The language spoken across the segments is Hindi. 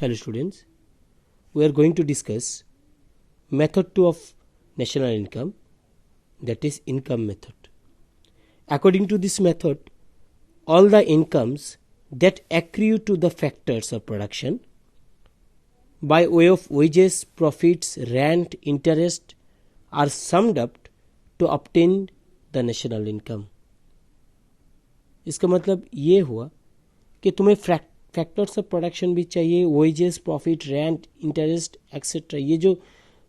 Hello students, we are going to discuss method 2 of national income, that is income method. According to this method, all the incomes that accrue to the factors of production by way of wages, profits, rent, interest are summed up to obtain the national income. इसका मतलब ये हुआ कि तुम्हें फैक्टर्स ऑफ प्रोडक्शन भी चाहिए, wages, profit, rent, interest etcetera, ये जो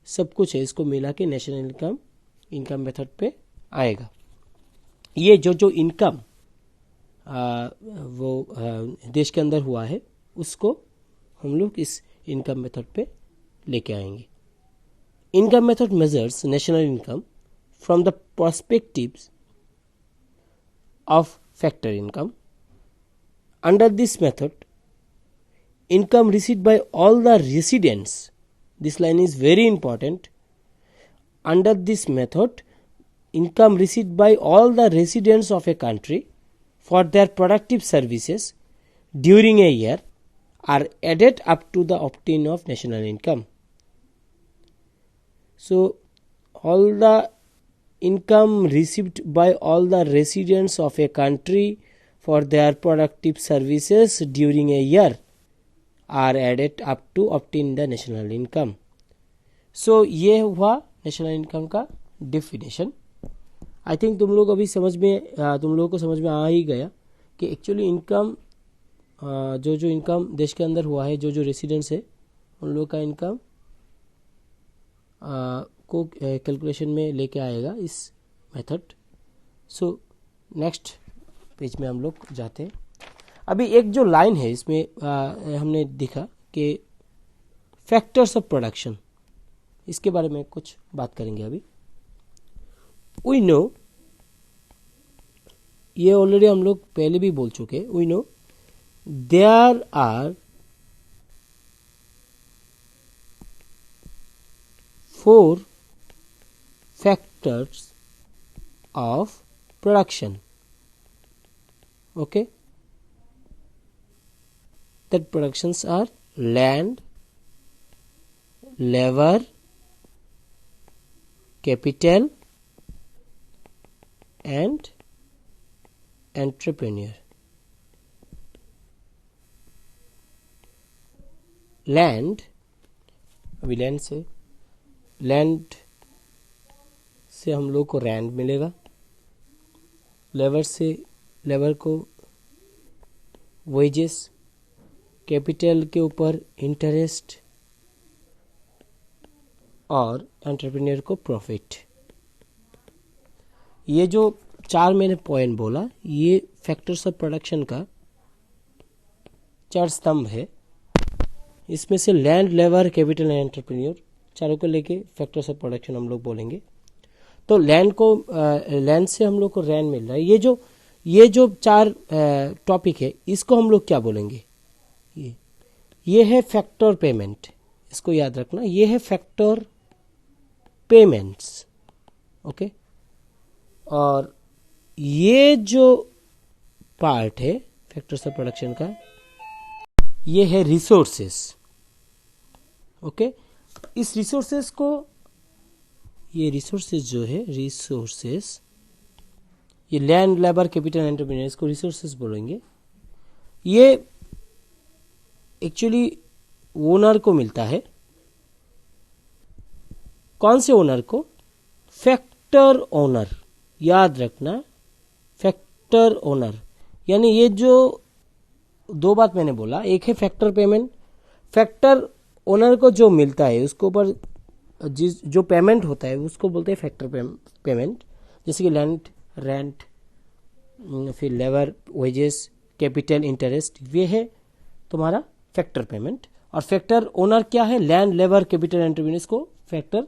सब कुछ है इसको मिला के नेशनल इनकम मेथड पे आएगा. ये जो इनकम देश के अंदर हुआ है उसको हम लोग इस इनकम मेथड पे लेके आएंगे. Income method measures national income from the perspectives of factor income. Under this method, income received by all the residents, this line is very important. Under this method, income received by all the residents of a country for their productive services during a year are added up to the obtain of national income. So, all the income received by all the residents of a country for their productive services during a year are added up to obtain the national income. So ये हुआ नेशनल इनकम का डेफिनेशन. आई थिंक तुम लोग अभी तुम लोगों को समझ में आ ही गया कि एक्चुअली इनकम जो इनकम देश के अंदर हुआ है, जो रेसिडेंट्स है उन लोगों का इनकम को कैलकुलेशन में लेके आएगा इस मेथड. सो नेक्स्ट पेज में हम लोग जाते हैं. अभी एक जो लाइन है इसमें हमने देखा कि फैक्टर्स ऑफ प्रोडक्शन, इसके बारे में कुछ बात करेंगे अभी. वी नो, ये ऑलरेडी हम लोग पहले भी बोल चुके. We know there are 4 factors of production. Okay, that productions are land, labor, capital and entrepreneur. Land, अभी लैंड से हम लोग को रेंट मिलेगा. लेबर को वेजेस, कैपिटल के ऊपर इंटरेस्ट और एंटरप्रेन्योर को प्रॉफिट. ये जो 4 मैंने पॉइंट बोला, ये फैक्टर्स ऑफ प्रोडक्शन का 4 स्तंभ है. इसमें से land, labour, capital and entrepreneur चारों को लेके फैक्टर्स ऑफ प्रोडक्शन हम लोग बोलेंगे. तो लैंड से हम लोग को रेंट मिल रहा है. ये जो 4 टॉपिक है इसको हम लोग क्या बोलेंगे? ये है फैक्टर पेमेंट. इसको याद रखना, ये है फैक्टर पेमेंट्स. ओके, और ये जो पार्ट है फैक्टर्स ऑफ प्रोडक्शन का, ये है रिसोर्सेस. ओके, इस रिसोर्सेस को, ये रिसोर्सेस जो है रिसोर्सेस, ये लैंड, लेबर, कैपिटल, एंटरप्रेन्योर, इसको रिसोर्सेस बोलेंगे. ये एक्चुअली ओनर को मिलता है. कौन से ओनर को? Factor owner. याद रखना, फैक्टर ओनर. यानी ये जो 2 बात मैंने बोला, एक है फैक्टर पेमेंट. फैक्टर ओनर को जो मिलता है उसके ऊपर जो पेमेंट होता है उसको बोलते हैं फैक्टर पेमेंट. जैसे कि लैंड, रेंट, फिर लेबर, वेजेस, कैपिटल, इंटरेस्ट, ये है तुम्हारा फैक्टर पेमेंट. और फैक्टर ओनर क्या है? लैंड, लेबर, कैपिटल, एंटरप्रेन्योर को फैक्टर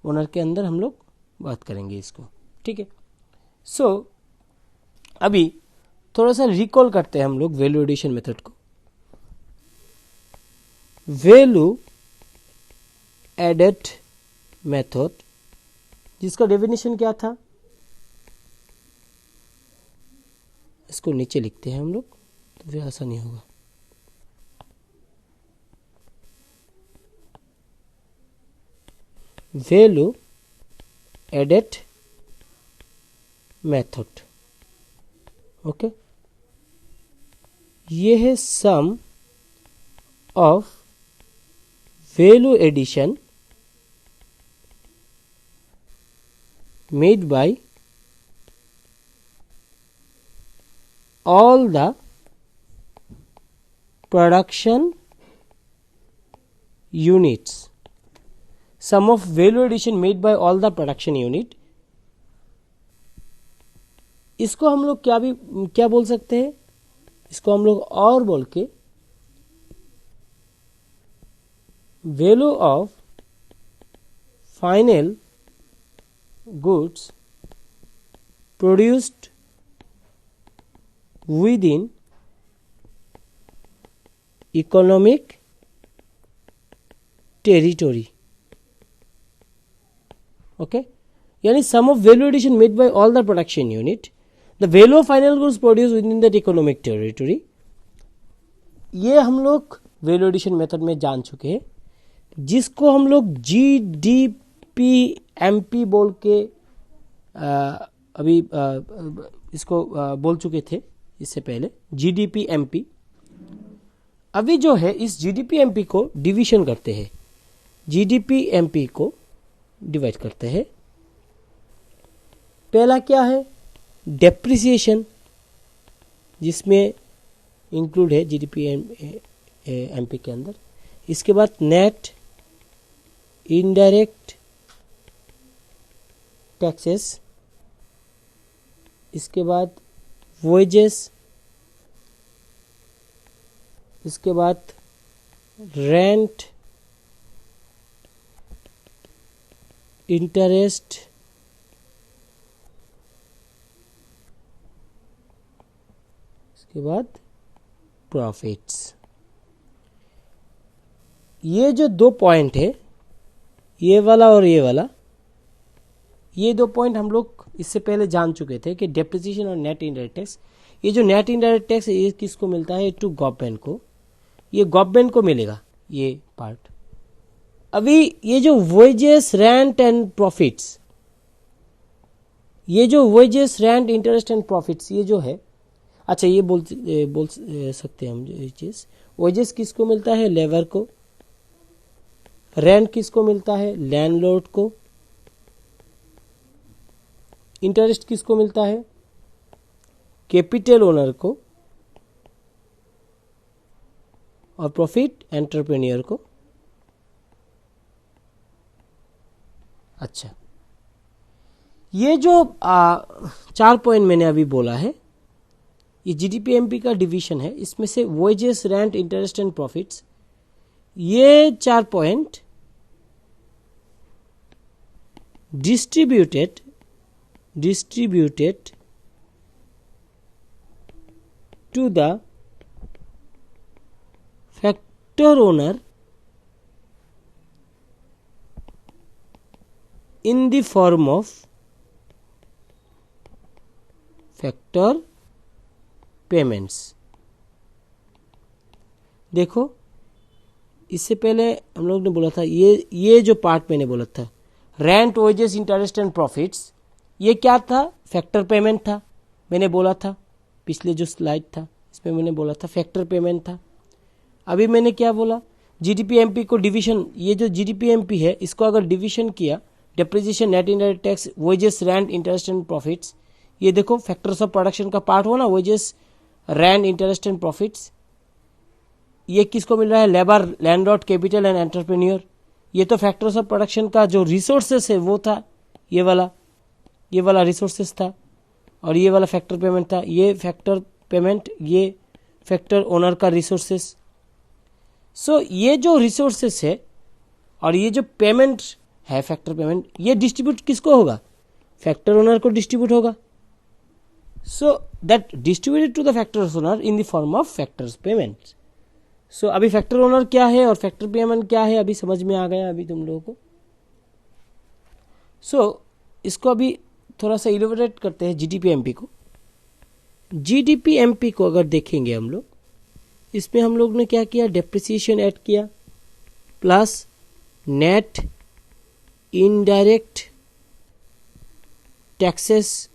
ओनर के अंदर हम लोग बात करेंगे इसको. ठीक है. सो अभी थोड़ा सा रिकॉल करते हैं हम लोग वैल्यू एडिशन मेथड को. वैल्यू एडेड मेथड, जिसका डेफिनेशन क्या था, इसको नीचे लिखते हैं हम लोग तो फिर आसानी होगा. Value added method. ओके, ये है sum of value addition made by all the production units, sum of value addition made by all the production unit। इसको हम लोग क्या बोल सकते हैं, इसको हम लोग और बोल के value of final goods produced within economic territory। okay, यानी sum of value addition made by all the production unit, the value of final goods produced within that economic territory। ये हम लोग वैल्यू एडिशन मेथड में जान चुके हैं, जिसको हम लोग GDP-MP बोल के अभी इसको बोल चुके थे इससे पहले, GDP-MP। अभी जो है इस GDP-MP को डिवीजन करते हैं, GDP-MP को डिवाइड करते हैं। पहला क्या है, डेप्रिसिएशन, जिसमें इंक्लूड है GDP-MP के अंदर। इसके बाद नेट इनडायरेक्ट टैक्सेस, इसके बाद वेजेस, इसके बाद रेंट, इंटरेस्ट, इसके बाद प्रॉफिट्स। ये जो दो पॉइंट है, ये वाला और ये वाला, ये दो पॉइंट हम लोग इससे पहले जान चुके थे कि डेप्रिसिएशन और नेट इनडायरेक्ट टैक्स। ये जो नेट इनडायरेक्ट टैक्स है ये किसको मिलता है, टू गवर्नमेंट को, ये गवर्नमेंट को मिलेगा ये पार्ट। अभी ये जो वेजेस, रेंट एंड प्रॉफिट्स, ये जो wages, rent, interest and profits, ये जो है, अच्छा ये बोल सकते हैं हम ये चीज, वेजेस किसको मिलता है, लेबर को, रेंट किसको मिलता है, लैंडलॉर्ड को, इंटरेस्ट किसको मिलता है, कैपिटल ओनर को, और प्रॉफिट एंटरप्रेन्योर को। अच्छा, ये जो 4 पॉइंट मैंने अभी बोला है, ये GDP-MP का डिवीजन है। इसमें से wages, rent, interest and profits, ये 4 point distributed to the factor owner in the form of factor payments। देखो, इससे पहले हम लोग ने बोला था, ये जो पार्ट मैंने बोला था, rent, wages, interest and profits, ये क्या था, फैक्टर पेमेंट था। मैंने बोला था पिछले जो स्लाइड था इसमें मैंने बोला था फैक्टर पेमेंट था। अभी मैंने क्या बोला, GDP-MP को डिवीजन, ये जो GDP-MP है इसको अगर डिवीजन किया, depreciation, net indirect tax, wages, rent, interest and profits, ये देखो फैक्टर्स ऑफ प्रोडक्शन का पार्ट हुआ ना, wages, rent, interest and profits. ये किसको मिल रहा है, labour, landlord, capital and entrepreneur. ये तो फैक्टर्स ऑफ प्रोडक्शन का जो रिसोर्सेस है वो था, ये वाला रिसोर्सेस था, और ये वाला फैक्टर पेमेंट था। ये फैक्टर पेमेंट, ये फैक्टर ओनर का रिसोर्सेस। सो ये जो रिसोर्सेस है और ये जो पेमेंट है, फैक्टर पेमेंट, ये डिस्ट्रीब्यूट किसको होगा, फैक्टर ओनर को डिस्ट्रीब्यूट होगा। So that distributed to the factor owner in the form of factors payment. So अभी फैक्टर ओनर क्या है और फैक्टर पेमेंट क्या है, अभी समझ में आ गया अभी तुम लोगों को। सो इसको अभी थोड़ा सा इलेबोरेट करते हैं GDP-MP को। GDP-MP को अगर देखेंगे हम लोग, इसमें हम लोग ने क्या किया, डेप्रिसिएशन ऐड किया, plus net indirect taxes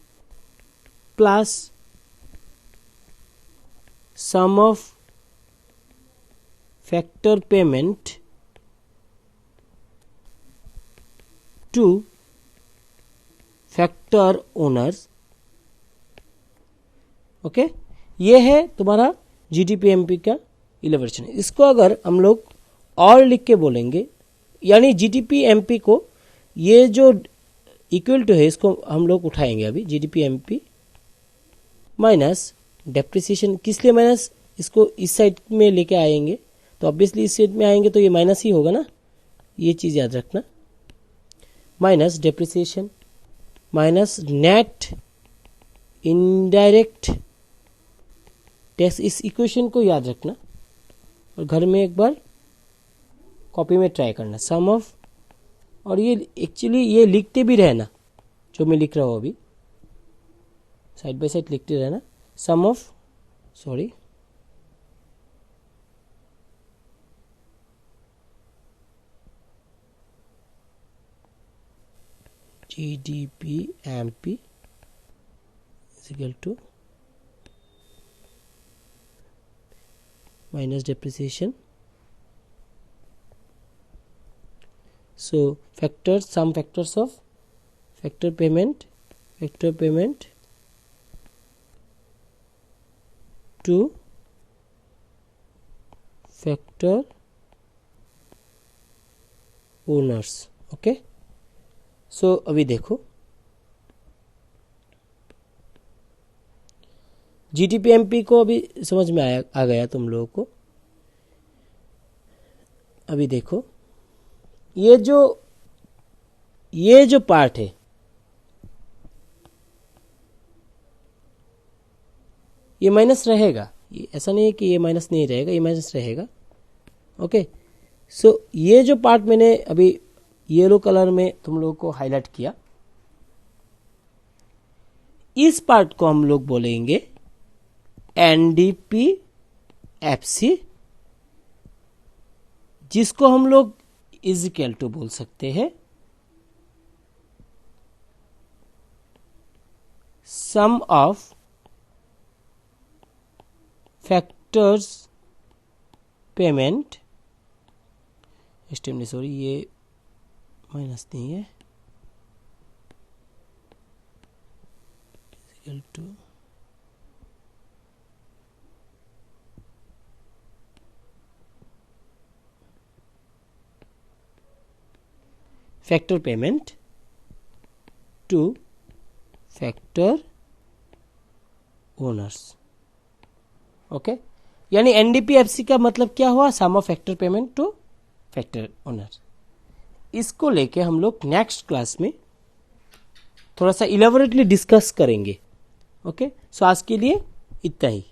plus sum of factor payment to factor owners. Okay, ये है तुम्हारा जीटीपीएमपी का इलेबरेशन। इसको अगर हम लोग और लिख के बोलेंगे, यानी जीटीपीएमपी को ये जो इक्वल टू है इसको हम लोग उठाएंगे अभी, जीटीपीएमपी माइनस डेप्रिसिएशन। किस लिए माइनस, इसको इस साइड में लेके आएंगे तो ऑब्वियसली इस साइड में आएंगे तो ये माइनस ही होगा ना, ये चीज़ याद रखना। Minus depreciation minus net indirect tax. इस इक्वेशन को याद रखना और घर में एक बार कॉपी में ट्राई करना। सम ऑफ, और ये एक्चुअली ये लिखते भी रहना, जो मैं लिख रहा हूँ अभी साइड बाय साइड लिखते रहना। Sum of, sorry, GDPMP is equal to minus depreciation. So factors, some factors of factor payment to factor owners. Okay, सो अभी देखो जीटीपीएमपी को अभी समझ में आ गया तुम लोगों को। अभी देखो ये जो पार्ट है ये माइनस रहेगा, ये ऐसा नहीं है कि ये माइनस नहीं रहेगा, ये माइनस रहेगा। ओके, सो ये जो पार्ट मैंने अभी येलो कलर में तुम लोगों को हाईलाइट किया, इस पार्ट को हम लोग बोलेंगे एनडीपीएफसी, जिसको हम लोग इज इक्वल टू बोल सकते हैं sum of factors payment. Sorry, ये माइनस नहीं है, equal to factor payment to factor owners. Okay, यानी एनडीपीएफसी का मतलब क्या हुआ, sum of factor payment to factor owners. इसको लेके हम लोग नेक्स्ट क्लास में थोड़ा सा इलेबोरेटली डिस्कस करेंगे। ओके, सो आज के लिए इतना ही।